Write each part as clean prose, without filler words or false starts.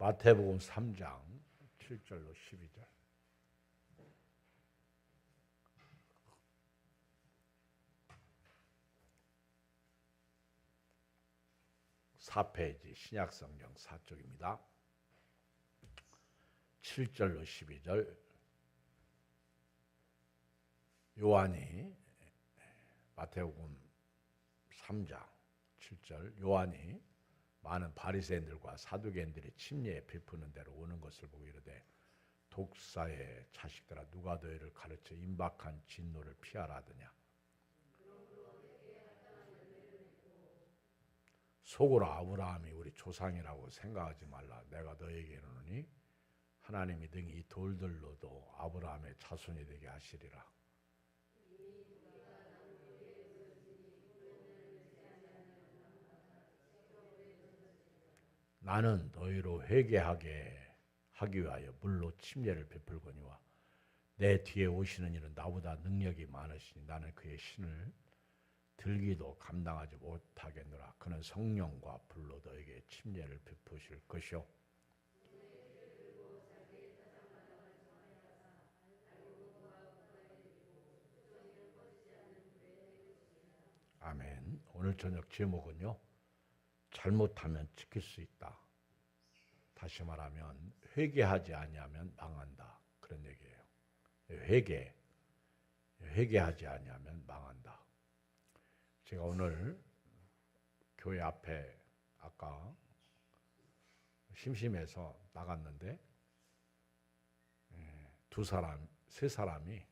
마태복음 3장 7절로 12절. (4페이지) 신약성경 4쪽입니다. 7절로 12절. 요한이 마태복음 3장 7절, 요한이 많은 바리새인들과 사두개인들이 침례에 베푸는 대로 오는 것을 보고 이르되, 독사의 자식들아, 누가 너희를 가르쳐 임박한 진노를 피하라 하더냐. 속으로 아브라함이 우리 조상이라고 생각하지 말라. 내가 너에게 이르노니 하나님이 등이 이 돌들로도 아브라함의 자손이 되게 하시리라. 나는 너희로 회개하게 하기 위하여 물로 침례를 베풀거니와 내 뒤에 오시는 이는 나보다 능력이 많으시니 나는 그의 신을 들기도 감당하지 못하겠노라. 그는 성령과 불로 너에게 침례를 베푸실 것이요 아멘. 오늘 저녁 제목은요, 잘못하면 지킬 수 있다. 다시 말하면 회개하지 아니하면 망한다, 그런 얘기예요. 회개하지 아니하면 망한다. 제가 오늘 교회 앞에 아까 심심해서 나갔는데 세 사람이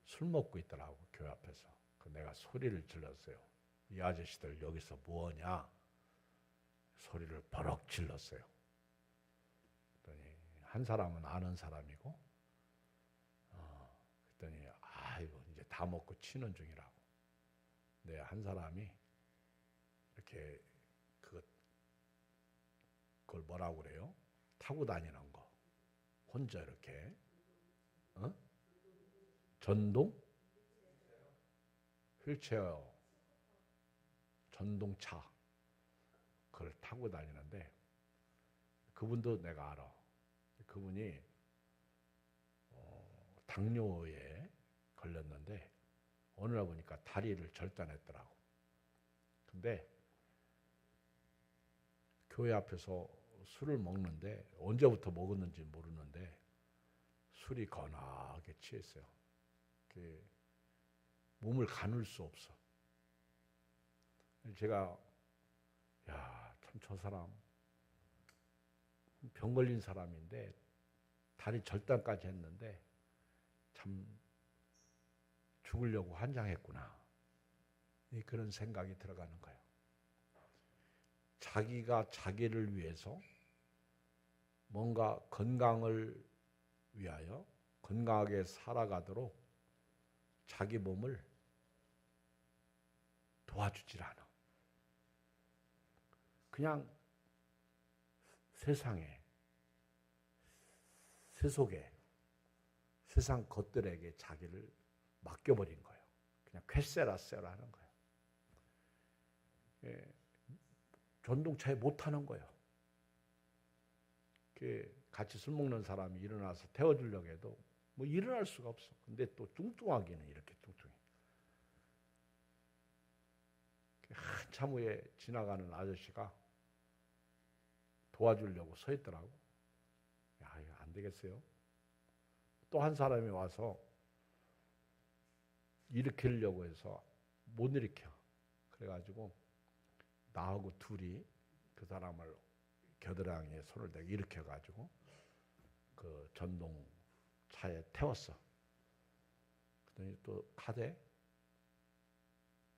술 먹고 있더라고, 교회 앞에서. 내가 소리를 질렀어요. 이 아저씨들 여기서 뭐하냐? 소리를 버럭 질렀어요. 그랬더니 한 사람은 아는 사람이고, 그랬더니 아이고 이제 다 먹고 치는 중이라고. 네, 한 사람이 이렇게 그걸 뭐라고 그래요? 타고 다니는 거. 혼자 이렇게 전동? 휠체어, 전동차, 그걸 타고 다니는데, 그분도 내가 알아. 그분이 당뇨에 걸렸는데 어느 날 보니까 다리를 절단했더라고. 근데 교회 앞에서 술을 먹는데, 언제부터 먹었는지 모르는데 술이 거나하게 취했어요. 몸을 가눌 수 없어. 제가 참 저 사람 병 걸린 사람인데 다리 절단까지 했는데 참 죽으려고 환장했구나, 그런 생각이 들어가는 거예요. 자기가 자기를 위해서 뭔가 건강을 위하여 건강하게 살아가도록 자기 몸을 도와주질 않아. 그냥 세속에 세상 것들에게 자기를 맡겨버린 거예요. 그냥 쾌세라세라 하는 거예요. 전동차에 못 타는 거예요. 같이 술 먹는 사람이 일어나서 태워주려고 해도 뭐 일어날 수가 없어. 근데 또 뚱뚱하기는 이렇게 뚱뚱해. 한참 후에 지나가는 아저씨가 도와주려고 서 있더라고. 이거 안 되겠어요. 또 한 사람이 와서 일으키려고 해서 못 일으켜. 그래가지고 나하고 둘이 그 사람을 겨드랑이에 손을 대고 일으켜가지고 그 전동차에 태웠어. 그랬더니 또 가대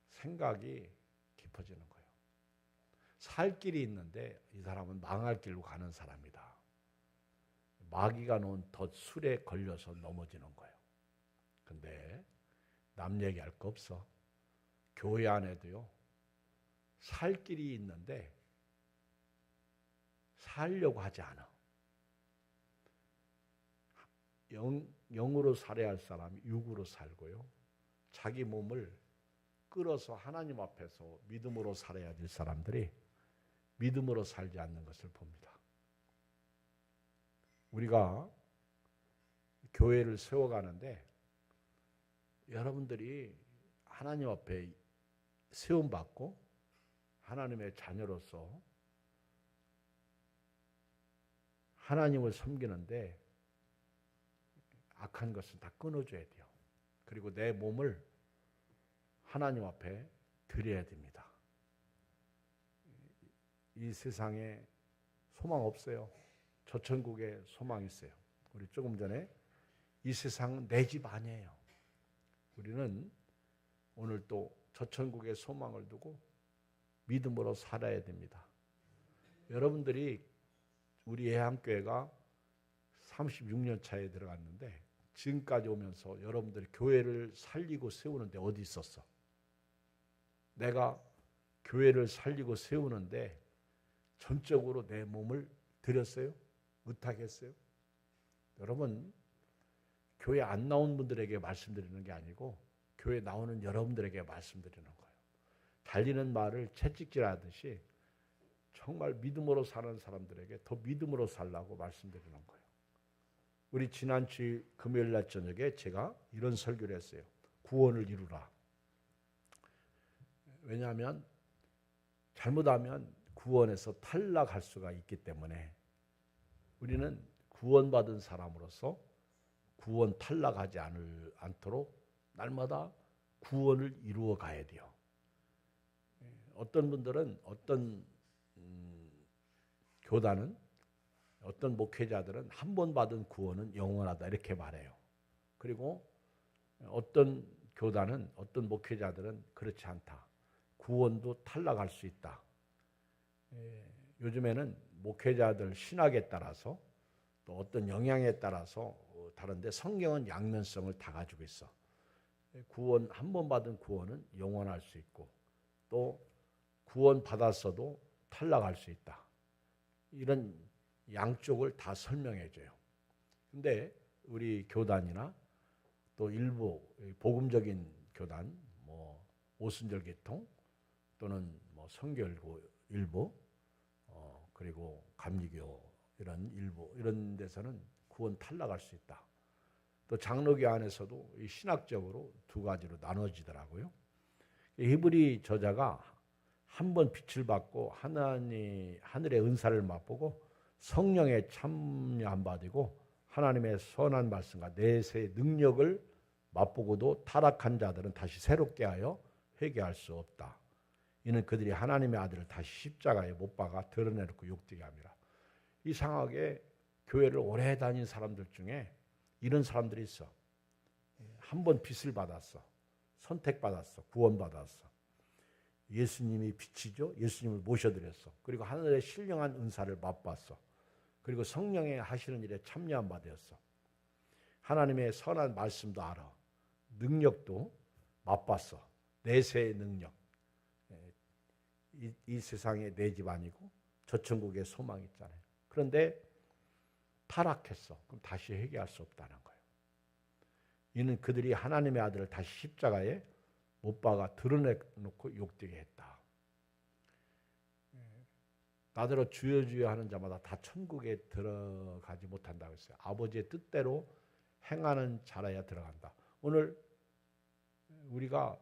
생각이 깊어지는 거예요. 살 길이 있는데 이 사람은 망할 길로 가는 사람이다. 마귀가 놓은 덫술에 걸려서 넘어지는 거예요. 근데 남 얘기할 거 없어. 교회 안에도요, 살 길이 있는데 살려고 하지 않아. 영으로 살아야 할 사람이 육으로 살고요, 자기 몸을 끌어서 하나님 앞에서 믿음으로 살아야 될 사람들이 믿음으로 살지 않는 것을 봅니다. 우리가 교회를 세워가는데 여러분들이 하나님 앞에 세움받고 하나님의 자녀로서 하나님을 섬기는데 악한 것은 다 끊어줘야 돼요. 그리고 내 몸을 하나님 앞에 드려야 됩니다. 이 세상에 소망 없어요. 저 천국에 소망 있어요. 우리 조금 전에 이 세상은 내 집 아니에요. 우리는 오늘 또 저 천국에 소망을 두고 믿음으로 살아야 됩니다. 여러분들이 우리 예한교회가 36년 차에 들어갔는데 지금까지 오면서 여러분들이 교회를 살리고 세우는데 어디 있었어? 내가 교회를 살리고 세우는데 전적으로 내 몸을 드렸어요? 의탁했어요? 여러분, 교회 안 나온 분들에게 말씀드리는 게 아니고 교회 나오는 여러분들에게 말씀드리는 거예요. 달리는 말을 채찍질하듯이 정말 믿음으로 사는 사람들에게 더 믿음으로 살라고 말씀드리는 거예요. 우리 지난 주일 금요일 날 저녁에 제가 이런 설교를 했어요. 구원을 이루라. 왜냐하면 잘못하면 구원에서 탈락할 수가 있기 때문에 우리는 구원받은 사람으로서 구원 탈락하지 않도록 날마다 구원을 이루어 가야 돼요. 어떤 분들은 어떤 교단은 어떤 목회자들은 한 번 받은 구원은 영원하다 이렇게 말해요. 그리고 어떤 교단은 어떤 목회자들은 그렇지 않다. 구원도 탈락할 수 있다. 요즘에는 목회자들 신학에 따라서 또 어떤 영향에 따라서 다른데 성경은 양면성을 다 가지고 있어. 구원 한 번 받은 구원은 영원할 수 있고 또 구원 받았어도 탈락할 수 있다. 이런 양쪽을 다 설명해 줘요. 근데 우리 교단이나 또 일부 복음적인 교단, 뭐 오순절 계통 또는 뭐 성결교 일부, 그리고 감리교 이런 일부 이런 데서는 구원 탈락할 수 있다. 또 장로교 안에서도 이 신학적으로 두 가지로 나눠지더라고요. 히브리 저자가 한 번 빛을 받고 하늘의 은사를 맛보고 성령에 참여 안 받고 하나님의 선한 말씀과 내세의 능력을 맛보고도 타락한 자들은 다시 새롭게 하여 회개할 수 없다. 이는 그들이 하나님의 아들을 다시 십자가에 못 박아 드러내놓고 욕되게 합니다. 이상하게 교회를 오래 다닌 사람들 중에 이런 사람들이 있어. 한 번 빛을 받았어. 선택받았어. 구원받았어. 예수님이 빛이죠. 예수님을 모셔드렸어. 그리고 하늘의 신령한 은사를 맛봤어. 그리고 성령의 하시는 일에 참여한 바 되었어. 하나님의 선한 말씀도 알아. 능력도 맛봤어. 내세의 능력. 이 세상에 내 집 아니고 저 천국에 소망이 있잖아요. 그런데 타락했어. 그럼 다시 회개할 수 없다는 거예요. 이는 그들이 하나님의 아들을 다시 십자가에 못 박아 드러내놓고 욕되게 했다. 나더러 주여 주여 하는 자마다 다 천국에 들어가지 못한다고 했어요. 아버지의 뜻대로 행하는 자라야 들어간다. 오늘 우리가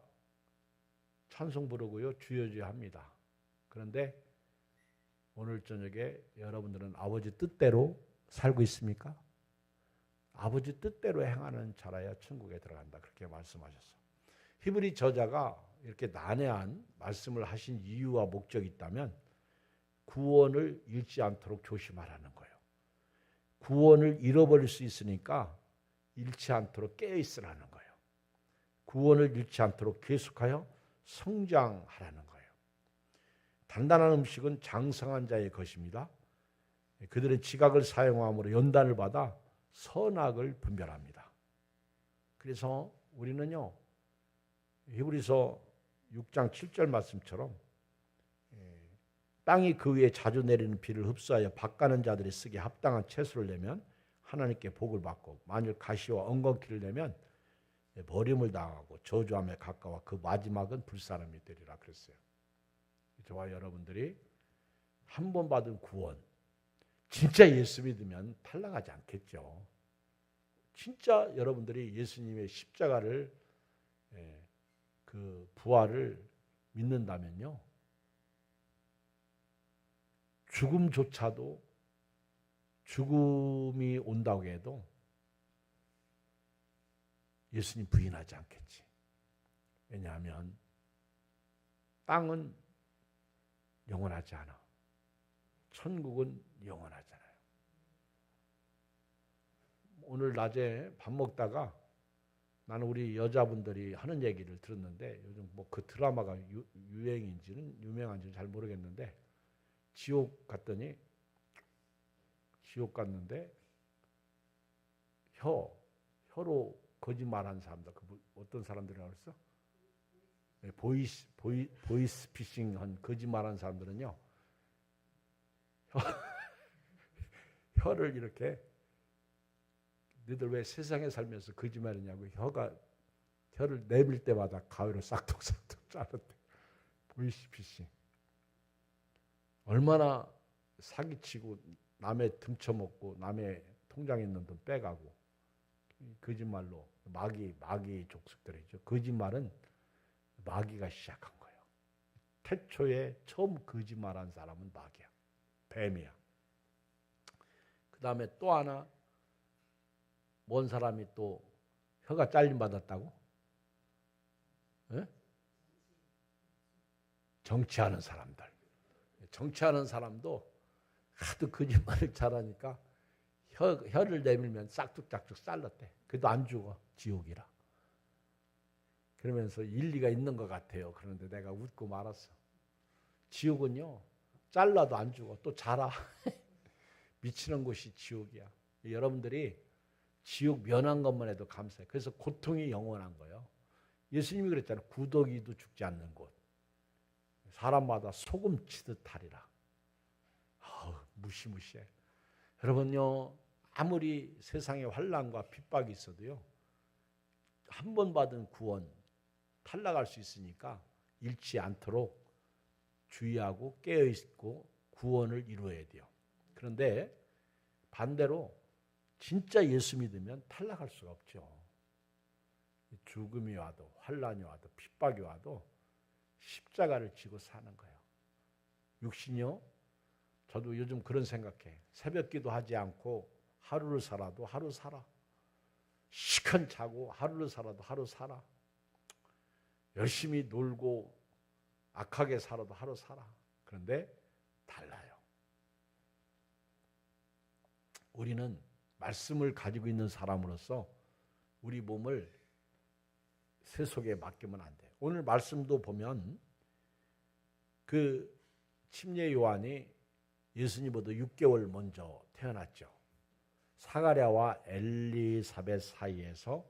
찬송 부르고요. 주여 주여 합니다. 그런데 오늘 저녁에 여러분들은 아버지 뜻대로 살고 있습니까? 아버지 뜻대로 행하는 자라야 천국에 들어간다. 그렇게 말씀하셨어요. 히브리 저자가 이렇게 난해한 말씀을 하신 이유와 목적이 있다면 구원을 잃지 않도록 조심하라는 거예요. 구원을 잃어버릴 수 있으니까 잃지 않도록 깨어있으라는 거예요. 구원을 잃지 않도록 계속하여 성장하라는 거예요. 단단한 음식은 장성한 자의 것입니다. 그들의 지각을 사용함으로 연단을 받아 선악을 분별합니다. 그래서 우리는요, 히브리서 6장 7절 말씀처럼 땅이 그 위에 자주 내리는 비를 흡수하여 밭가는 자들이 쓰기에 합당한 채소를 내면 하나님께 복을 받고, 만일 가시와 엉겅퀴를 내면 버림을 당하고 저주함에 가까워 그 마지막은 불사람이 되리라 그랬어요. 저와 여러분들이 한 번 받은 구원, 진짜 예수 믿으면 탈락하지 않겠죠. 진짜 여러분들이 예수님의 십자가를 그 부활을 믿는다면요, 죽음조차도 죽음이 온다고 해도 예수님 부인하지 않겠지. 왜냐하면 땅은 영원하지 않아. 천국은 영원하잖아요. 오늘 낮에 밥 먹다가 나는 우리 여자분들이 하는 얘기를 들었는데, 요즘 뭐 그 드라마가 유행인지는 유명한지는 잘 모르겠는데, 지옥 갔는데 혀로 거짓말한 사람들, 어떤 사람들이라고 그랬어? 보이스피싱한 거짓말한 사람들은요, 혀를 이렇게, 너희들 왜 세상에 살면서 거짓말이냐고, 혀를 내밀 때마다 가위로 싹둑싹둑 자른대. 보이스피싱. 얼마나 사기치고 남의 듬쳐먹고 남의 통장에 있는 돈 빼가고, 거짓말로 마귀 족속들이죠. 거짓말은 마귀가 시작한 거예요. 태초에 처음 거짓말한 사람은 마귀야. 뱀이야. 그 다음에 또 하나, 뭔 사람이 또 혀가 잘림 받았다고? 네? 정치하는 사람들. 정치하는 사람도 하도 거짓말을 잘하니까 혀를 내밀면 싹둑싹둑 잘랐대. 그래도 안 죽어. 지옥이라. 그러면서 일리가 있는 것 같아요. 그런데 내가 웃고 말았어. 지옥은요, 잘라도 안 죽어. 또 자라. 미치는 곳이 지옥이야. 여러분들이 지옥 면한 것만 해도 감사해. 그래서 고통이 영원한 거예요. 예수님이 그랬잖아요. 구더기도 죽지 않는 곳. 사람마다 소금 치듯 하리라. 무시무시해. 여러분요, 아무리 세상에 환난과 핍박이 있어도요, 한 번 받은 구원 탈락할 수 있으니까 잃지 않도록 주의하고 깨어있고 구원을 이루어야 돼요. 그런데 반대로 진짜 예수 믿으면 탈락할 수가 없죠. 죽음이 와도 환난이 와도 핍박이 와도 십자가를 지고 사는 거예요. 육신이요, 저도 요즘 그런 생각해. 새벽 기도하지 않고 하루를 살아도 하루 살아. 시큰 자고 하루를 살아도 하루 살아. 열심히 놀고 악하게 살아도 하루 살아. 그런데 달라요. 우리는 말씀을 가지고 있는 사람으로서 우리 몸을 세속에 맡기면 안 돼요. 오늘 말씀도 보면 그 침례 요한이 예수님보다 6개월 먼저 태어났죠. 사가랴와 엘리사벳 사이에서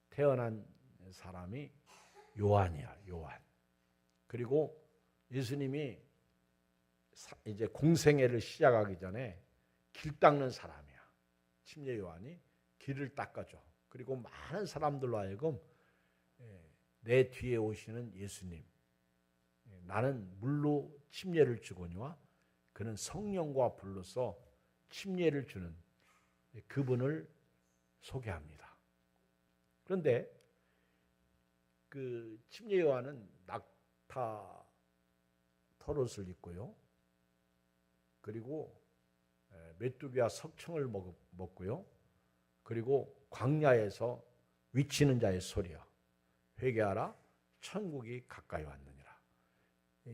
태어난 사람이 요한이야, 요한. 그리고 예수님이 이제 공생애를 시작하기 전에 길 닦는 사람이야. 침례 요한이 길을 닦아줘. 그리고 많은 사람들로 하여금 내 뒤에 오시는 예수님, 나는 물로 침례를 주거니와 그는 성령과 불로서 침례를 주는 그분을 소개합니다. 그런데 그 침례 요한은 낙타 털옷을 입고요. 그리고 메뚜기와 석청을 먹고요. 그리고 광야에서 위치는 자의 소리야. 회개하라, 천국이 가까이 왔느니라.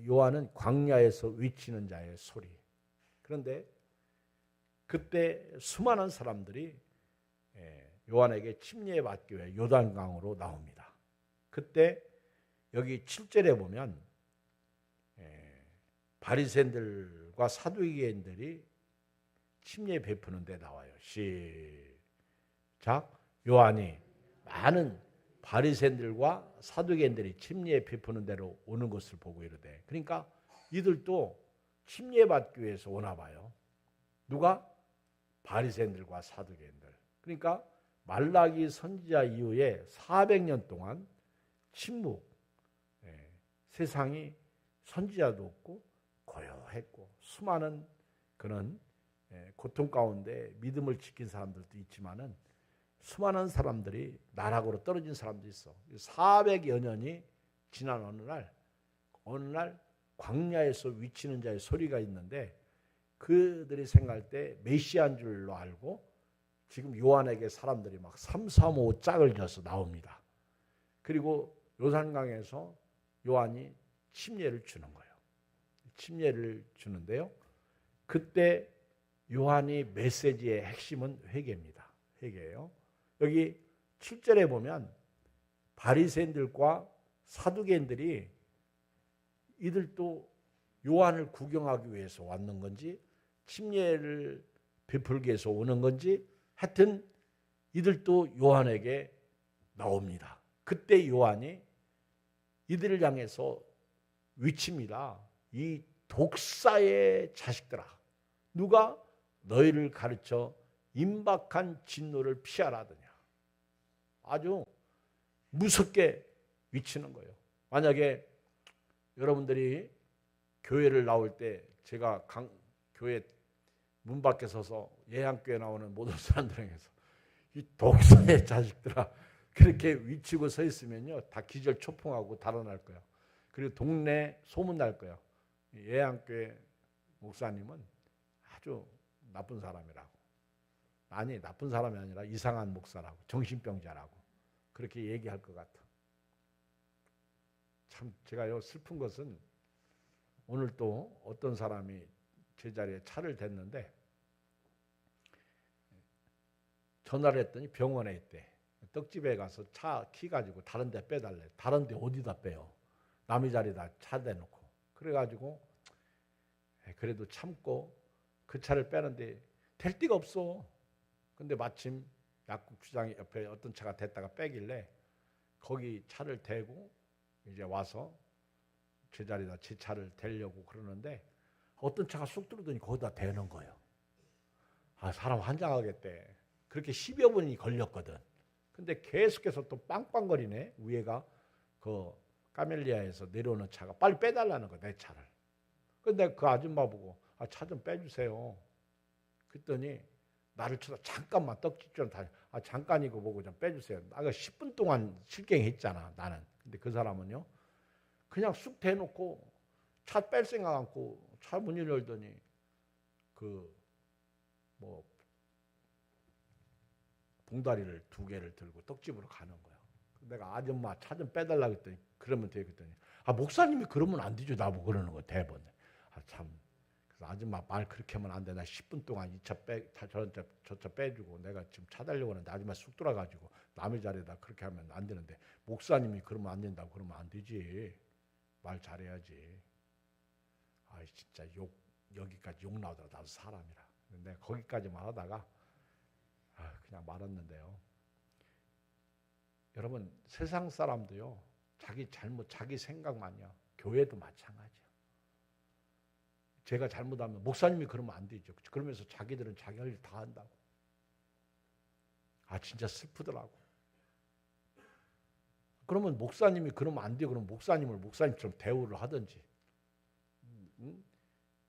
요한은 광야에서 위치는 자의 소리. 그런데 그때 수많은 사람들이 요한에게 침례받기 위해 요단강으로 나옵니다. 그때 여기 7절에 보면 바리새인들과 사두개인들이 침례 베푸는 데 나와요. 시작. 요한이 많은 바리새인들과 사두개인들이 침례 베푸는 데로 오는 것을 보고 이르되, 그러니까 이들도 침례받기 위해서 오나 봐요. 누가? 바리새인들과 사두개인들. 그러니까 말라기 선지자 이후에 400년 동안 침묵, 세상이 선지자도 없고 고요했고 수많은 그런 고통 가운데 믿음을 지킨 사람들도 있지만은 수많은 사람들이 나락으로 떨어진 사람도 있어. 400여 년이 지난 어느 날 광야에서 위치는 자의 소리가 있는데 그들이 생각할 때 메시아인 줄로 알고 지금 요한에게 사람들이 막 335 짝을 져서 나옵니다. 그리고 요단강에서 요한이 침례를 주는 거예요. 침례를 주는데요. 그때 요한이 메시지의 핵심은 회개입니다. 회개예요. 여기 7절에 보면 바리새인들과 사두개인들이 이들도 요한을 구경하기 위해서 왔는 건지 침례를 베풀기 위해서 오는 건지 하여튼 이들도 요한에게 나옵니다. 그때 요한이 이들을 향해서 외칩니다. 이 독사의 자식들아, 누가 너희를 가르쳐 임박한 진노를 피하라 하더냐. 아주 무섭게 외치는 거예요. 만약에 여러분들이 교회를 나올 때 제가 교회 문 밖에 서서 예양교회 나오는 모든 사람들에게서 이 독사의 자식들아 그렇게 외치고 서 있으면요 다 기절 초풍하고 달아날 거예요. 그리고 동네 소문 날 거예요. 예양교회 목사님은 아주 나쁜 사람이라고. 아니 나쁜 사람이 아니라 이상한 목사라고, 정신병자라고 그렇게 얘기할 것 같아. 참 제가요 슬픈 것은 오늘 또 어떤 사람이 제 자리에 차를 댔는데 전화를 했더니 병원에 있대. 떡집에 가서 차 키 가지고 다른 데 빼달래. 다른 데 어디다 빼요? 남의 자리에다 차 대놓고. 그래가지고 그래도 참고 그 차를 빼는데 될 데가 없어. 근데 마침 약국 주장 옆에 어떤 차가 됐다가 빼길래 거기 차를 대고 이제 와서 제 자리에다 제 차를 대려고 그러는데 어떤 차가 쑥 들어오더니 거기다 대는 거예요. 아, 사람 환장하겠대. 그렇게 10여 분이 걸렸거든. 근데 계속해서 또 빵빵거리네. 위에가 그 까멜리아에서 내려오는 차가 빨리 빼달라는 거야, 내 차를. 근데 그 아줌마 보고 아, 차 좀 빼주세요. 그랬더니 나를 쳐다 잠깐만 떡집 좀 다. 아, 잠깐이고 보고 좀 빼주세요. 나가 10분 동안 실갱했잖아, 나는. 근데 그 사람은요, 그냥 쑥 대놓고 차 뺄 생각 않고 차 문을 열더니 봉다리를 2개를 들고 떡집으로 가는 거야. 내가 아줌마 차 좀 빼달라고 했더니 그러면 되겠더니 아, 목사님이 그러면 안 되죠. 나보고 그러는 거 대번. 아, 참. 그래서 아줌마 말 그렇게 하면 안 돼. 나 10분 동안 이 차 저 차 빼주고 내가 지금 차 달려고 하는데 아줌마 쑥 돌아가지고 남의 자리에다 그렇게 하면 안 되는데 목사님이 그러면 안 된다고 그러면 안 되지. 말 잘해야지. 아, 진짜 여기까지 욕 나오더라. 나도 사람이라. 근데 내가 거기까지만 하다가 그냥 말았는데요. 여러분 세상 사람도요. 자기 잘못, 자기 생각만요. 교회도 마찬가지야. 제가 잘못하면 목사님이 그러면 안 되죠. 그러면서 자기들은 자기 할 일 다 한다고. 아, 진짜 슬프더라고. 그러면 목사님이 그러면 안 돼요. 그럼 목사님을 목사님처럼 대우를 하든지.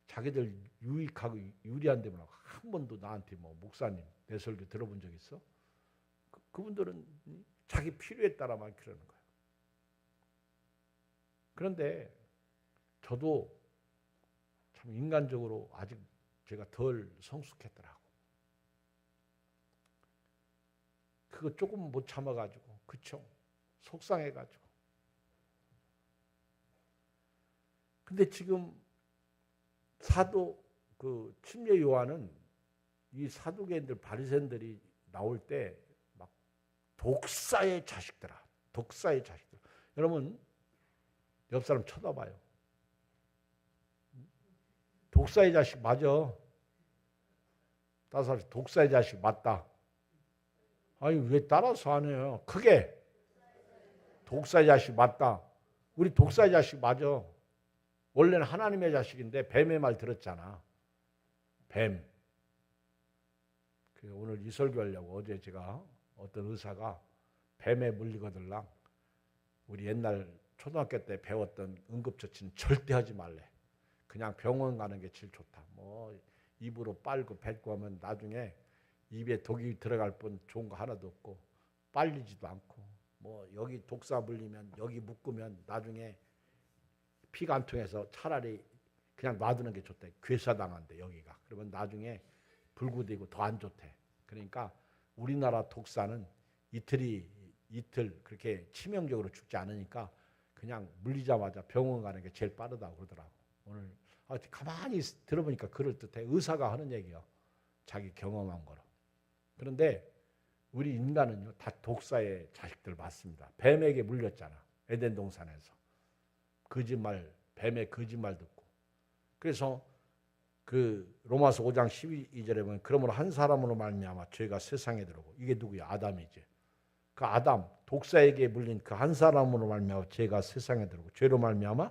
자기들 유익하고 유리한 데만 한 번도 나한테 뭐 목사님 내 설교 들어본 적 있어? 그분들은 자기 필요에 따라만 그러는 거예요. 그런데 저도 참 인간적으로 아직 제가 덜 성숙했더라고. 그거 조금 못 참아가지고 그쵸? 속상해가지고. 근데 지금 사도 그 침례 요한은 이 사두개인들 바리새인들이 나올 때 막 독사의 자식들아, 독사의 자식들. 여러분 옆 사람 쳐다봐요. 독사의 자식 맞아. 따라서 독사의 자식 맞다. 아니 왜 따라서 안 해요? 크게 독사의 자식 맞다. 우리 독사의 자식 맞아. 원래는 하나님의 자식인데 뱀의 말 들었잖아. 뱀. 오늘 이 설교하려고 어제 제가 어떤 의사가 뱀에 물리거들랑 우리 옛날 초등학교 때 배웠던 응급처치는 절대 하지 말래. 그냥 병원 가는 게 제일 좋다. 뭐 입으로 빨고 뱉고 하면 나중에 입에 독이 들어갈 뿐 좋은 거 하나도 없고 빨리지도 않고 뭐 여기 독사 물리면 여기 묶으면 나중에 피가 안 통해서 차라리 그냥 놔두는 게 좋대. 괴사당한대 여기가. 그러면 나중에 불구되고 더 안 좋대. 그러니까 우리나라 독사는 이틀 그렇게 치명적으로 죽지 않으니까 그냥 물리자마자 병원 가는 게 제일 빠르다고 그러더라고. 오늘 가만히 들어보니까 그럴듯해. 의사가 하는 얘기야. 자기 경험한 거로. 그런데 우리 인간은요 다 독사의 자식들 맞습니다. 뱀에게 물렸잖아. 에덴 동산에서. 거짓말, 뱀의 거짓말 듣고. 그래서 그 로마서 5장 12절에 보면 그러므로 한 사람으로 말미암아 죄가 세상에 들어오고 이게 누구야? 아담이지. 그 아담 독사에게 물린 그 한 사람으로 말미암아 죄가 세상에 들어오고 죄로 말미암아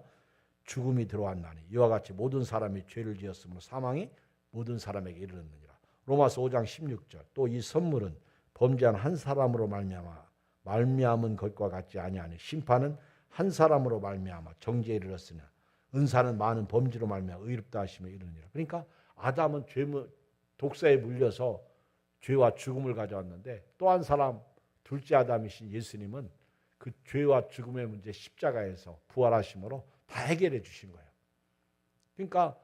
죽음이 들어왔나니 이와 같이 모든 사람이 죄를 지었으므로 사망이 모든 사람에게 이르렀느니라. 로마서 5장 16절. 또 이 선물은 범죄한 한 사람으로 말미암은 것과 같지 아니하니 심판은 한 사람으로 말미암아 정죄에 이르렀으나 은사는 많은 범죄로 말미암아 의롭다 하심에 이르느니라. 그러니까 아담은 독사에 물려서 죄와 죽음을 가져왔는데 또 한 사람 둘째 아담이신 예수님은 그 죄와 죽음의 문제 십자가에서 부활하심으로 다 해결해 주신 거예요. 그러니까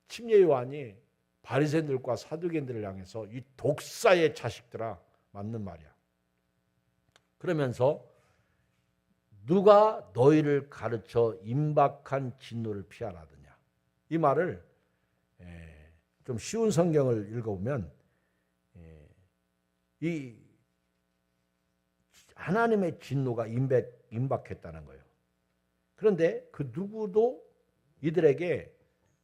침례 요한이 바리새인들과 사두개인들을 향해서 이 독사의 자식들아 맞는 말이야. 그러면서 누가 너희를 가르쳐 임박한 진노를 피하라 하느냐. 이 말을 좀 쉬운 성경을 읽어보면 이 하나님의 진노가 임박했다는 거예요. 그런데 그 누구도 이들에게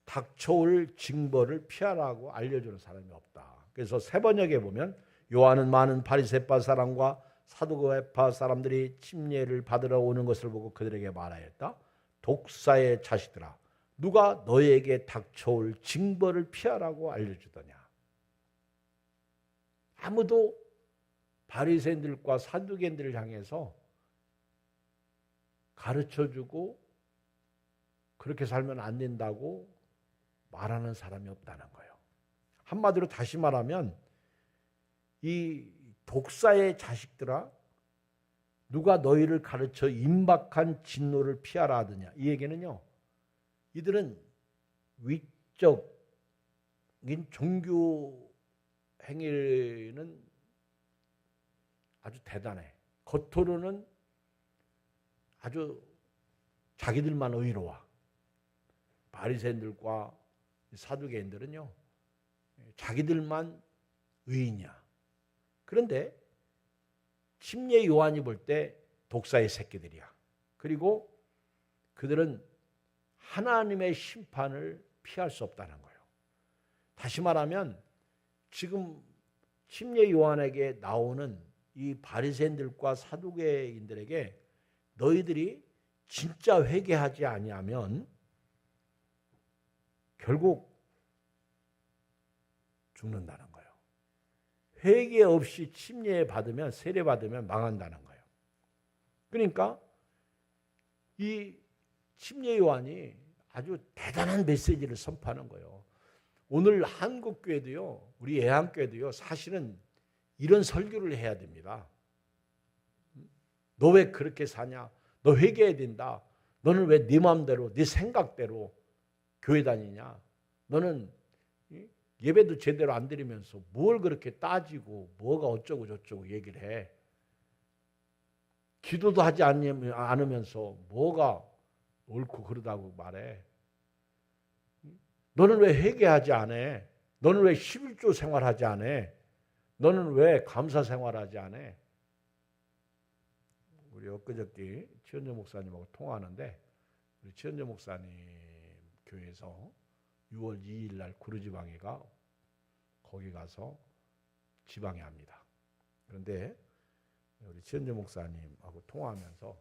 닥쳐올 징벌을 피하라고 알려주는 사람이 없다. 그래서 세번역에 보면 요한은 많은 바리새파 사람과 사두개파 사람들이 침례를 받으러 오는 것을 보고 그들에게 말하였다. 독사의 자식들아, 누가 너희에게 닥쳐올 징벌을 피하라고 알려주더냐. 아무도 바리새인들과 사두개인들을 향해서 가르쳐주고 그렇게 살면 안 된다고 말하는 사람이 없다는 거예요. 한마디로 다시 말하면 이 독사의 자식들아, 누가 너희를 가르쳐 임박한 진노를 피하라 하더냐. 이 얘기는요, 이들은 위적인 종교 행위는 아주 대단해. 겉으로는 아주 자기들만 의로워. 바리새인들과 사두개인들은요, 자기들만 의인이야. 그런데 침례 요한이 볼 때 독사의 새끼들이야. 그리고 그들은 하나님의 심판을 피할 수 없다는 거예요. 다시 말하면 지금 침례 요한에게 나오는 이 바리새인들과 사두개인들에게 너희들이 진짜 회개하지 아니하면 결국 죽는다는 거예요. 회개 없이 침례 받으면, 세례 받으면 망한다는 거예요. 그러니까 이 침례 요한이 아주 대단한 메시지를 선포하는 거예요. 오늘 한국교회도요, 우리 애한교회도요, 사실은 이런 설교를 해야 됩니다. 너 왜 그렇게 사냐? 너 회개해야 된다. 너는 왜 네 마음대로, 네 생각대로 교회 다니냐? 너는 예배도 제대로 안 드리면서 뭘 그렇게 따지고 뭐가 어쩌고 저쩌고 얘기를 해. 기도도 하지 않으면서 뭐가 옳고 그러다고 말해. 너는 왜 회개하지 않아? 너는 왜 11조 생활하지 않아? 너는 왜 감사 생활하지 않아? 우리 엊그저께 최현재 목사님하고 통화하는데 우리 최현재 목사님 교회에서 6월 2일 날 구루지방회가 거기 가서 지방회 합니다. 그런데 우리 최현재 목사님하고 통화하면서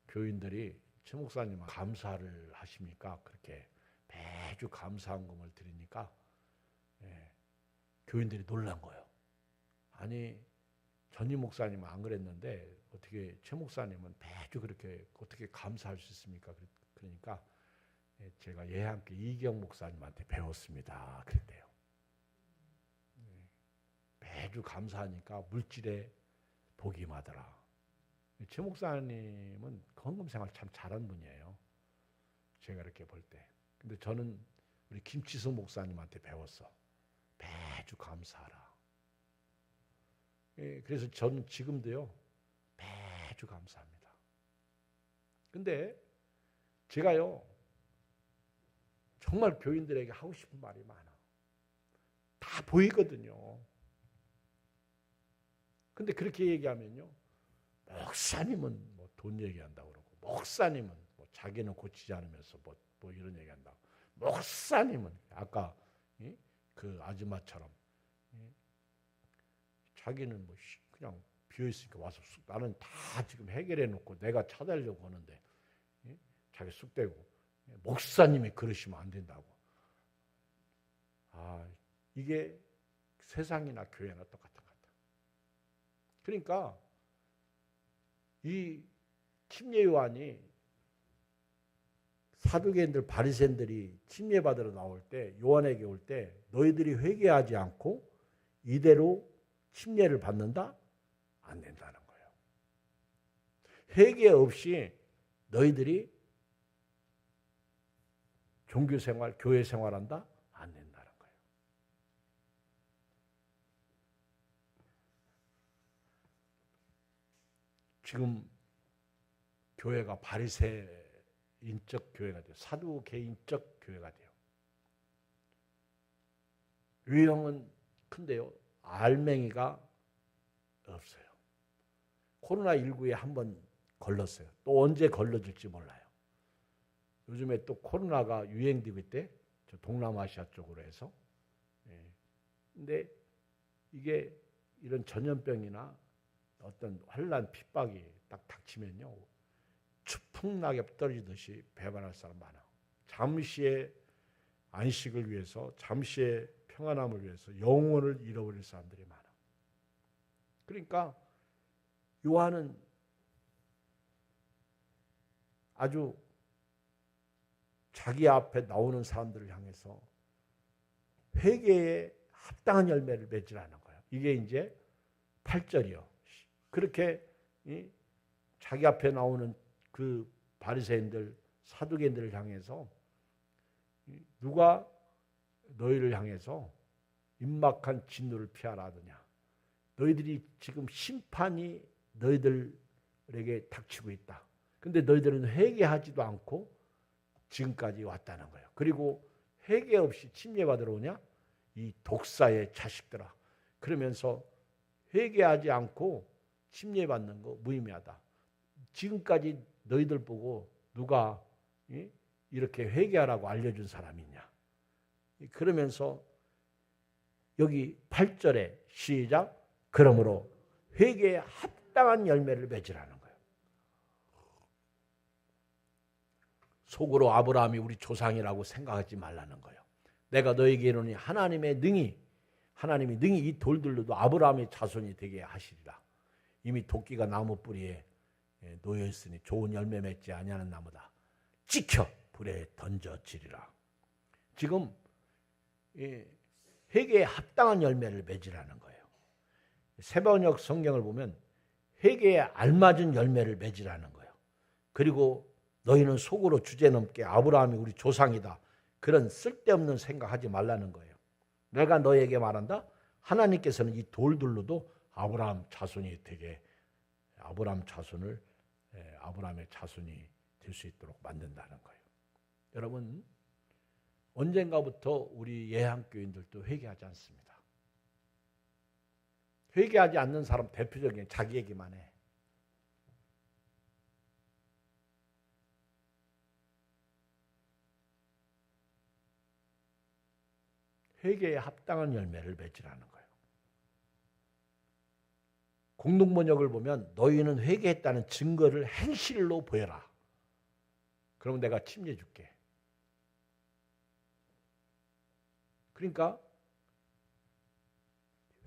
교인들이 최 목사님 감사를 하십니까? 그렇게 매주 감사한금을 드리니까 교인들이 놀란 거예요. 아니 전임 목사님은 안 그랬는데 어떻게 최 목사님은 매주 그렇게 어떻게 감사할 수 있습니까? 그러니까 제가 예한교회 이경 목사님한테 배웠습니다. 그랬대요. 매주 감사하니까 물질에 복이 임하더라. 최 목사님은 헌금생활 참 잘한 분이에요. 제가 이렇게 볼 때. 근데 저는 우리 김치성 목사님한테 배웠어. 매주 감사하라. 그래서 저는 지금도요, 매주 감사합니다. 근데 제가요, 정말 교인들에게 하고 싶은 말이 많아. 다 보이거든요. 근데 그렇게 얘기하면요, 목사님은 뭐 돈 얘기한다고 그러고, 목사님은 뭐 자기는 고치지 않으면서 뭐 이런 얘기한다고. 목사님은 아까 그 아줌마처럼 자기는 뭐 그냥 비어 있으니까 와서 나는 다 지금 해결해 놓고 내가 찾으려고 하는데 자기 쑥대고 목사님이 그러시면 안 된다고. 아, 이게 세상이나 교회나 똑같은 것 같다. 그러니까 이 침례 요한이 사두개인들 바리새인들이 침례 받으러 나올 때 요한에게 올 때 너희들이 회개하지 않고 이대로 침례를 받는다? 안 된다는 거예요. 회개 없이 너희들이 종교생활, 교회생활한다? 안 된다는 거예요. 지금 교회가 바리새인적 교회가 돼요. 사두개인적 교회가 돼요. 유형은 큰데요. 알맹이가 없어요. 코로나19에 한번 걸렸어요. 또 언제 걸려질지 몰라요. 요즘에 또 코로나가 유행되고 있대. 저 동남아시아 쪽으로 해서. 근데 이게 이런 전염병이나 어떤 환난 핍박이 딱 닥치면요, 추풍낙엽 떨어지듯이 배반할 사람 많아. 잠시의 안식을 위해서, 잠시의 평안함을 위해서 영혼을 잃어버릴 사람들이 많아. 그러니까 요한은 아주 자기 앞에 나오는 사람들을 향해서 회개에 합당한 열매를 맺으라는 거예요. 이게 이제 8절이요. 그렇게 자기 앞에 나오는 그 바리새인들, 사두개인들을 향해서 누가 너희를 향해서 임박한 진노를 피하라 하더냐. 너희들이 지금 심판이 너희들에게 닥치고 있다. 근데 너희들은 회개하지도 않고 지금까지 왔다는 거예요. 그리고 회개 없이 침례받으러 오냐? 이 독사의 자식들아. 그러면서 회개하지 않고 침례받는 거 무의미하다. 지금까지 너희들 보고 누가 이렇게 회개하라고 알려준 사람이 있냐? 그러면서 여기 8절에 시작. 그러므로 회개에 합당한 열매를 맺으라는 거예요. 속으로 아브라함이 우리 조상이라고 생각하지 말라는 거예요. 내가 너에게 이르노니 하나님이 능히 이 돌들로도 아브라함의 자손이 되게 하시리라. 이미 도끼가 나무 뿌리에 놓여 있으니 좋은 열매 맺지 아니하는 나무다. 찍혀 불에 던져지리라. 지금 회개에 합당한 열매를 맺으라는 거예요. 세번역 성경을 보면 회개에 알맞은 열매를 맺으라는 거예요. 그리고 너희는 속으로 주제넘게 아브라함이 우리 조상이다. 그런 쓸데없는 생각하지 말라는 거예요. 내가 너에게 말한다. 하나님께서는 이 돌들로도 아브라함 자손이 되게 아브라함의 자손이 될 수 있도록 만든다는 거예요. 여러분, 언젠가부터 우리 예한교인들도 회개하지 않습니다. 회개하지 않는 사람 대표적인 자기 얘기만 해. 회개에 합당한 열매를 맺으라는 거예요. 공동번역을 보면 너희는 회개했다는 증거를 행실로 보여라. 그럼 내가 침례 줄게. 그러니까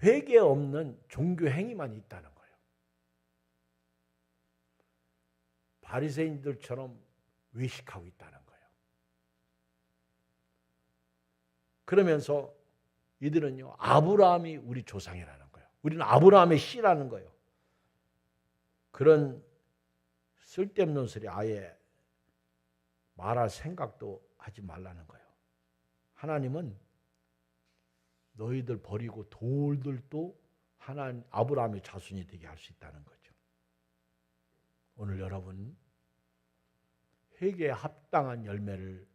회개 없는 종교 행위만 있다는 거예요. 바리새인들처럼 외식하고 있다는 거예요. 그러면서 이들은요, 아브라함이 우리 조상이라는 거예요. 우리는 아브라함의 씨라는 거예요. 그런 쓸데없는 소리 아예 말할 생각도 하지 말라는 거예요. 하나님은 너희들 버리고 돌들도 하나님 아브라함의 자손이 되게 할 수 있다는 거죠. 오늘 여러분 회개에 합당한 열매를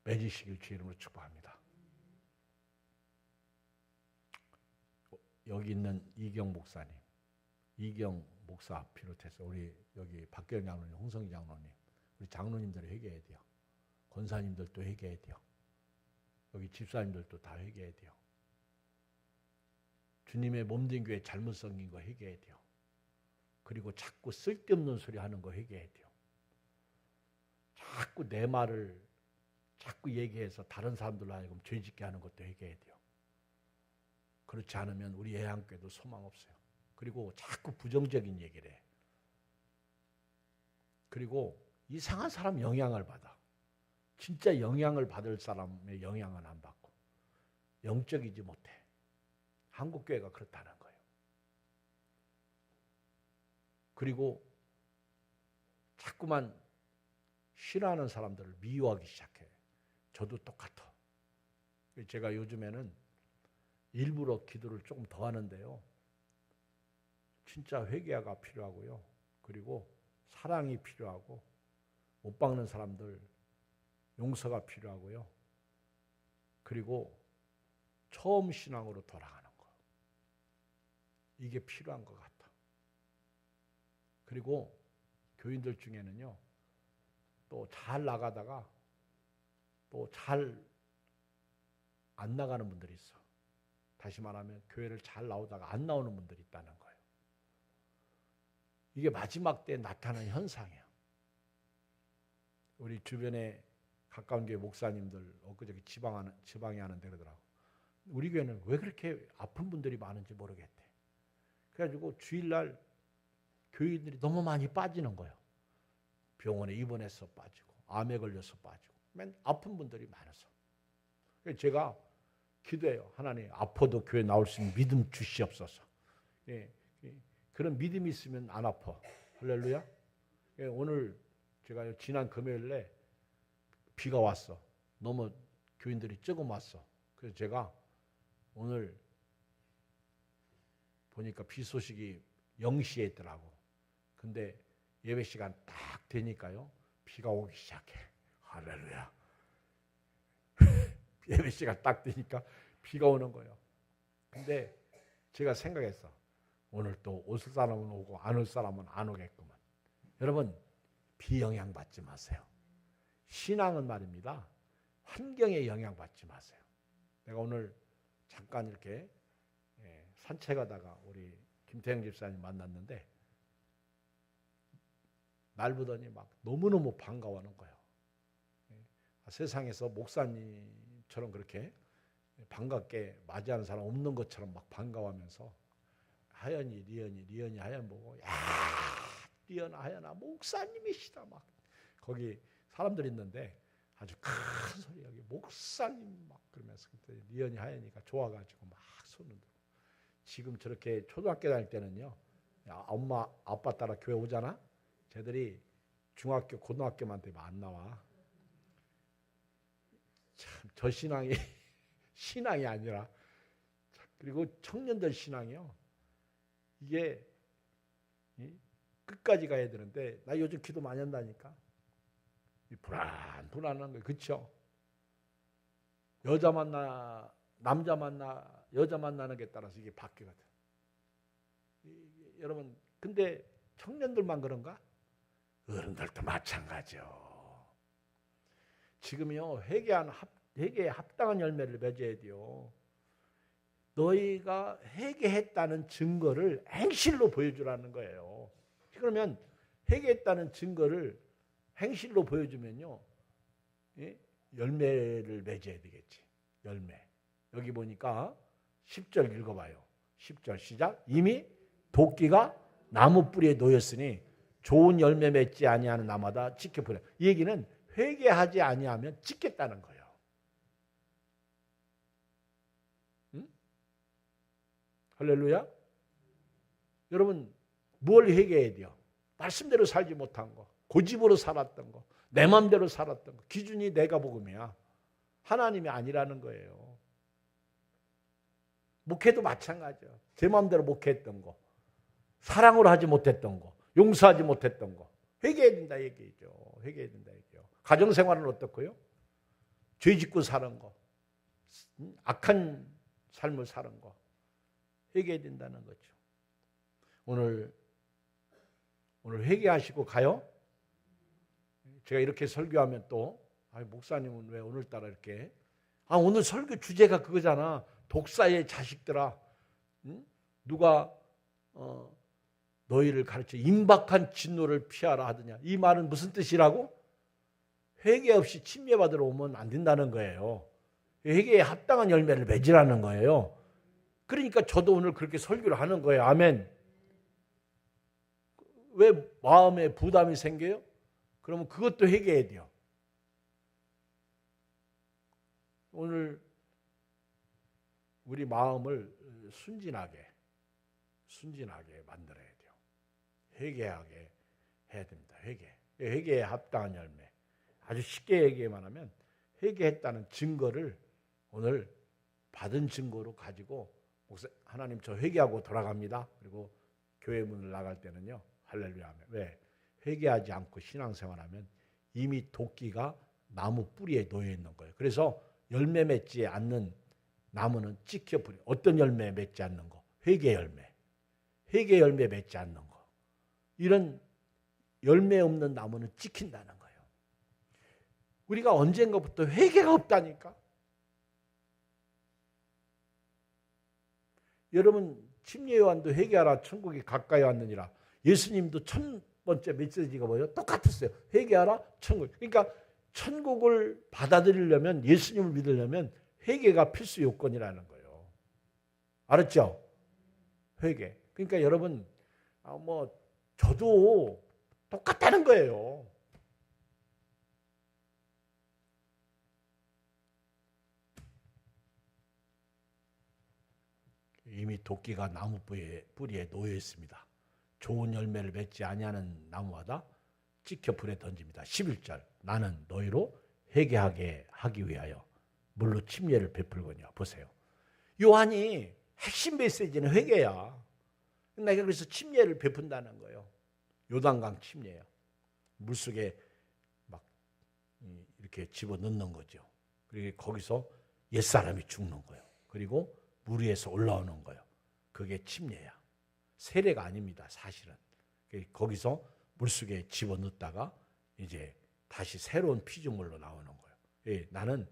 맺으시길 주의 이름으로 축복합니다. 여기 있는 이경 목사님, 이경 목사 비롯해서 우리 여기 박경 장로님, 홍성희 장로님, 우리 장로님들 회개해야 돼요. 권사님들도 회개해야 돼요. 여기 집사님들도 다 회개해야 돼요. 주님의 몸된 교회 잘못 섬긴 거 회개해야 돼요. 그리고 자꾸 쓸데없는 소리 하는 거 회개해야 돼요. 자꾸 내 말을 자꾸 얘기해서 다른 사람들로 하여금 죄짓게 하는 것도 회개해야 돼요. 그렇지 않으면 우리 애한교회도 소망 없어요. 그리고 자꾸 부정적인 얘기를 해. 그리고 이상한 사람 영향을 받아. 진짜 영향을 받을 사람의 영향은 안 받고 영적이지 못해. 한국교회가 그렇다는 거예요. 그리고 자꾸만 싫어하는 사람들을 미워하기 시작해. 저도 똑같아. 제가 요즘에는 일부러 기도를 조금 더 하는데요. 진짜 회개가 필요하고요. 그리고 사랑이 필요하고 못 박는 사람들 용서가 필요하고요. 그리고 처음 신앙으로 돌아가는 거. 이게 필요한 것 같아. 그리고 교인들 중에는요. 또 잘 나가다가 또 잘 안 나가는 분들이 있어. 다시 말하면 교회를 잘 나오다가 안 나오는 분들이 있다는 거예요. 이게 마지막 때 나타나는 현상이에요. 우리 주변에 가까운 교회 목사님들 엊그저께 지방에 하는데 그러더라고. 우리 교회는 왜 그렇게 아픈 분들이 많은지 모르겠대. 그래가지고 주일날 교인들이 너무 많이 빠지는 거예요. 병원에 입원해서 빠지고 암에 걸려서 빠지고 맨 아픈 분들이 많아서. 그래서 제가 기도해요. 하나님 아파도 교회 나올 수 있는 믿음 주시옵소서. 그런 믿음이 있으면 안 아파. 할렐루야. 오늘 제가 지난 금요일에 비가 왔어. 너무 교인들이 조금 왔어. 그래서 제가 오늘 보니까 비 소식이 0시에 있더라고. 근데 예배 시간 딱 되니까요. 비가 오기 시작해. 할렐루야. 예배 시간 딱 되니까 비가 오는 거예요. 근데 제가 생각했어. 오늘 또 올 사람은 오고 안 올 사람은 안 오겠구만. 여러분 비 영향 받지 마세요. 신앙은 말입니다. 환경에 영향 받지 마세요. 내가 오늘 잠깐 이렇게 산책하다가 우리 김태형 집사님 만났는데 날 보더니 막 너무너무 반가워하는 거예요. 세상에서 목사님처럼 그렇게 반갑게 맞이하는 사람 없는 것처럼 막 반가워하면서 하연이 리연이 하연 보고 야 리연아 하연아 목사님이시다 막 거기 사람들 있는데 아주 큰 소리 여기 목사님 막 그러면서 그때 리연이 하연이가 좋아가지고 막 손을 들고 지금 저렇게 초등학교 다닐 때는요 엄마 아빠 따라 교회 오잖아 쟤들이 중학교 고등학교만 되면 안 나와. 참 저 신앙이 신앙이 아니라 그리고 청년들 신앙이요. 이게 끝까지 가야 되는데 나 요즘 기도 많이 한다니까. 불안한 거예요. 그렇죠? 여자 만나 남자 만나 여자 만나는 게 따라서 이게 바뀌거든. 여러분 근데 청년들만 그런가? 어른들도 마찬가지요. 지금요 회개에 합당한 열매를 맺어야 돼요. 너희가 회개했다는 증거를 행실로 보여주라는 거예요. 그러면 회개했다는 증거를 행실로 보여주면요, 열매를 맺어야 되겠지. 열매. 여기 보니까 10절 읽어봐요. 10절 시작. 이미 도끼가 나무 뿌리에 놓였으니 좋은 열매 맺지 아니하는 나마다 지켜보라. 이 얘기는 회개하지 아니하면 찍겠다는 거예요. 할렐루야. 여러분 뭘 회개해야 돼요? 말씀대로 살지 못한 거, 고집으로 살았던 거, 내 마음대로 살았던 거. 기준이 내가 복음이야. 하나님이 아니라는 거예요. 목회도 마찬가지야. 제 마음대로 목회했던 거, 사랑으로 하지 못했던 거, 용서하지 못했던 거 회개해야 된다 얘기죠. 회개해야 된다 얘기죠. 가정생활은 어떻고요? 죄 짓고 사는 거, 악한 삶을 사는 거 회개해야 된다는 거죠. 오늘 회개하시고 가요? 제가 이렇게 설교하면 또 목사님은 왜 오늘따라 이렇게 오늘 설교 주제가 그거잖아. 독사의 자식들아, 누가 너희를 가르쳐 임박한 진노를 피하라 하더냐. 이 말은 무슨 뜻이라고? 회개 없이 침례받으러 오면 안 된다는 거예요. 회개에 합당한 열매를 맺으라는 거예요. 그러니까 저도 오늘 그렇게 설교를 하는 거예요. 아멘. 왜 마음에 부담이 생겨요? 그러면 그것도 회개해야 돼요. 오늘 우리 마음을 순진하게 만들어야 돼요. 회개하게 해야 됩니다. 회개에 합당한 열매. 아주 쉽게 얘기만 하면 회개했다는 증거를 오늘 받은 증거로 가지고 목사 하나님 저 회개하고 돌아갑니다. 그리고 교회 문을 나갈 때는요. 할렐루야 하면 왜? 회개하지 않고 신앙생활하면 이미 도끼가 나무 뿌리에 놓여 있는 거예요. 그래서 열매 맺지 않는 나무는 찍혀 버려. 어떤 열매 맺지 않는 거? 회개 열매. 회개 열매 맺지 않는 거. 이런 열매 없는 나무는 찍힌다는 거예요. 우리가 언젠가부터 회개가 없다니까. 여러분 침례 요한도 회개하라 천국이 가까이 왔느니라. 예수님도 첫 번째 메시지가 뭐예요? 똑같았어요. 회개하라 천국. 그러니까 천국을 받아들이려면 예수님을 믿으려면 회개가 필수 요건이라는 거예요. 알았죠? 회개. 그러니까 여러분 저도 똑같다는 거예요. 이미 도끼가 나무 뿌리에 놓여 있습니다. 좋은 열매를 맺지 아니하는 나무마다 찍혀 불에 던집니다. 11절 나는 너희로 회개하게 하기 위하여 물로 침례를 베풀거니와. 보세요. 요한이 핵심 메시지는 회개야. 내가 그래서 침례를 베푼다는 거예요. 요단강 침례야. 물속에 막 이렇게 집어넣는 거죠. 그리고 거기서 옛사람이 죽는 거예요. 그리고 물 위에서 올라오는 거예요. 그게 침례야. 세례가 아닙니다. 사실은. 거기서 물속에 집어넣다가 이제 다시 새로운 피조물로 나오는 거예요. 나는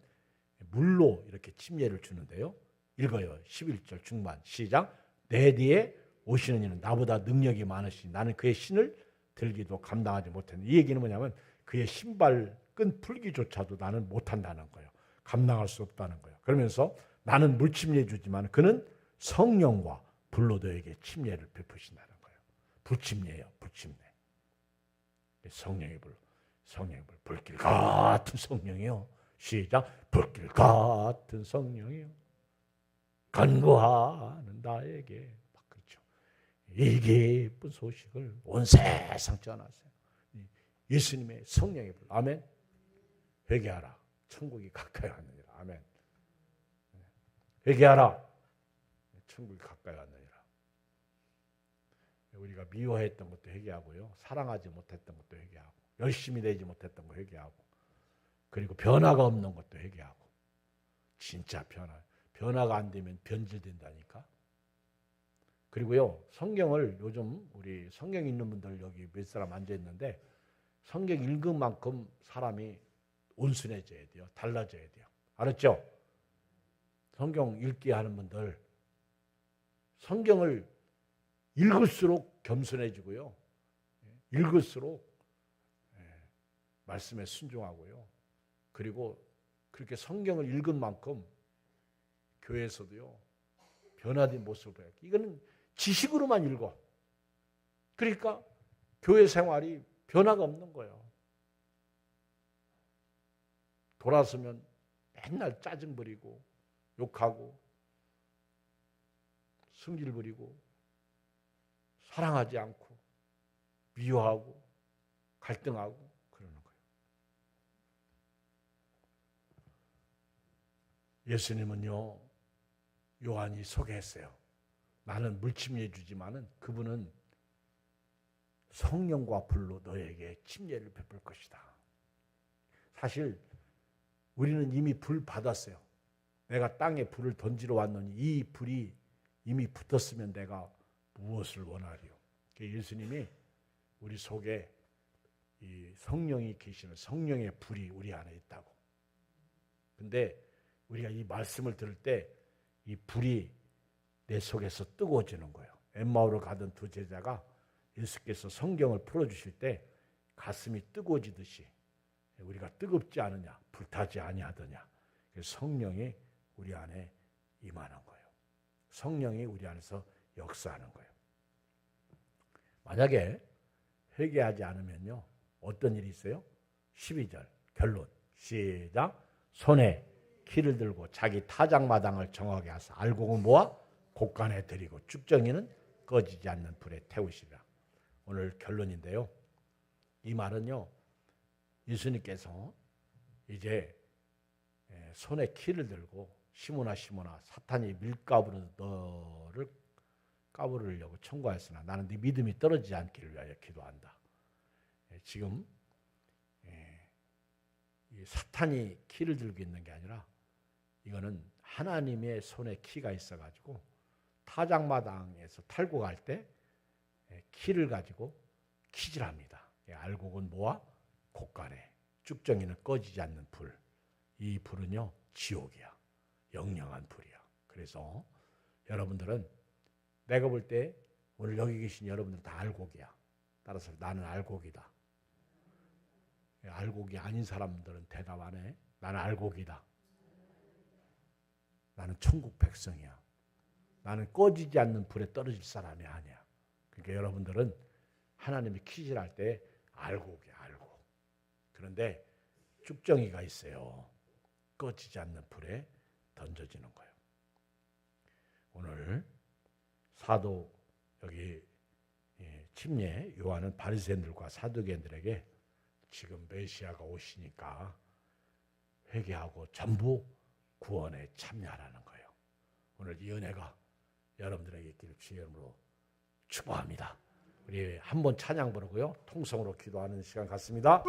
물로 이렇게 침례를 주는데요. 읽어요. 11절 중반 시작. 내 뒤에 오시는 이는 나보다 능력이 많으시니 나는 그의 신을 들기도 감당하지 못했는데, 이 얘기는 뭐냐면 그의 신발 끈 풀기조차도 나는 못한다는 거예요. 감당할 수 없다는 거예요. 그러면서 나는 물침례 주지만 그는 성령과 불로 너에게 침례를 베푸신다는 거예요. 불침례예요. 불침례. 성령의 불. 불길 같은 성령이요. 시작. 불길 같은 성령이요. 간구하는 나에게. 막 그렇죠. 이 기쁜 소식을 온 세상 전하세요. 예수님의 성령의 불. 아멘. 회개하라. 천국이 가까이 왔느니라. 아멘. 회개하라. 천국이 가까이 왔느니라. 우리가 미워했던 것도 회개하고요. 사랑하지 못했던 것도 회개하고, 열심히 내지 못했던 거 회개하고, 그리고 변화가 없는 것도 회개하고. 진짜 변화가 안 되면 변질된다니까. 그리고요, 성경을 요즘 우리 성경 읽는 분들 여기 몇 사람 앉아 있는데 성경 읽은 만큼 사람이 온순해져야 돼요. 달라져야 돼요. 알았죠? 성경 읽기 하는 분들 성경을 읽을수록 겸손해지고요. 읽을수록 말씀에 순종하고요. 그리고 그렇게 성경을 읽은 만큼 교회에서도요. 변화된 모습을 보여요. 이거는 지식으로만 읽어. 그러니까 교회 생활이 변화가 없는 거예요. 돌아서면 맨날 짜증 부리고 욕하고 승질 부리고 사랑하지 않고 미워하고 갈등하고 그러는 거예요. 예수님은요, 요한이 소개했어요. 나는 물침례 주지만은 그분은 성령과 불로 너에게 침례를 베풀 것이다. 사실 우리는 이미 불 받았어요. 내가 땅에 불을 던지러 왔노니 이 불이 이미 붙었으면 내가 무엇을 원하리요. 예수님이 우리 속에 이 성령이 계시는 성령의 불이 우리 안에 있다고. 근데 우리가 이 말씀을 들을 때 이 불이 내 속에서 뜨거워지는 거예요. 엠마오로 가던 두 제자가 예수께서 성경을 풀어주실 때 가슴이 뜨거워지듯이 우리가 뜨겁지 않으냐, 불타지 아니하더냐. 성령이 우리 안에 임하는 거예요. 성령이 우리 안에서 역사하는 거예요. 만약에 회개하지 않으면요, 어떤 일이 있어요? 12절 결론 시작. 손에 키를 들고 자기 타작마당을 정하게 하사 알곡은 모아 곡간에 들이고 쭉정이는 꺼지지 않는 불에 태우시리라. 오늘 결론인데요, 이 말은요, 예수님께서 이제 손에 키를 들고 시몬아 사탄이 밀가부로 너를 까부르려고 청구하였으나 나는 네 믿음이 떨어지지 않기를 위하여 기도한다. 지금 이 사탄이 키를 들고 있는 게 아니라 이거는 하나님의 손에 키가 있어가지고 타작마당에서 탈고 갈 때 키를 가지고 키질합니다. 알곡은 모아 곡간에 쭉정이는 꺼지지 않는 불. 이 불은요 지옥이야. 영영한 불이야. 그래서 여러분들은 내가 볼 때 오늘 여기 계신 여러분들은 다 알곡이야. 따라서 나는 알곡이다. 알곡이 아닌 사람들은 대답 안 해. 나는 알곡이다. 나는 천국 백성이야. 나는 꺼지지 않는 불에 떨어질 사람이 아니야. 그러니까 여러분들은 하나님이 키질할 때 알곡이야, 알곡. 그런데 쭉정이가 있어요. 꺼지지 않는 불에 던져지는 거예요. 오늘 사도 여기 침례 요한은 바리새인들과 사두개인들에게 지금 메시아가 오시니까 회개하고 전부 구원에 참여하라는 거예요. 오늘 이 은혜가 여러분들에게 있기를 주의 이름으로 축복합니다. 우리 한번 찬양 부르고요, 통성으로 기도하는 시간 갖습니다.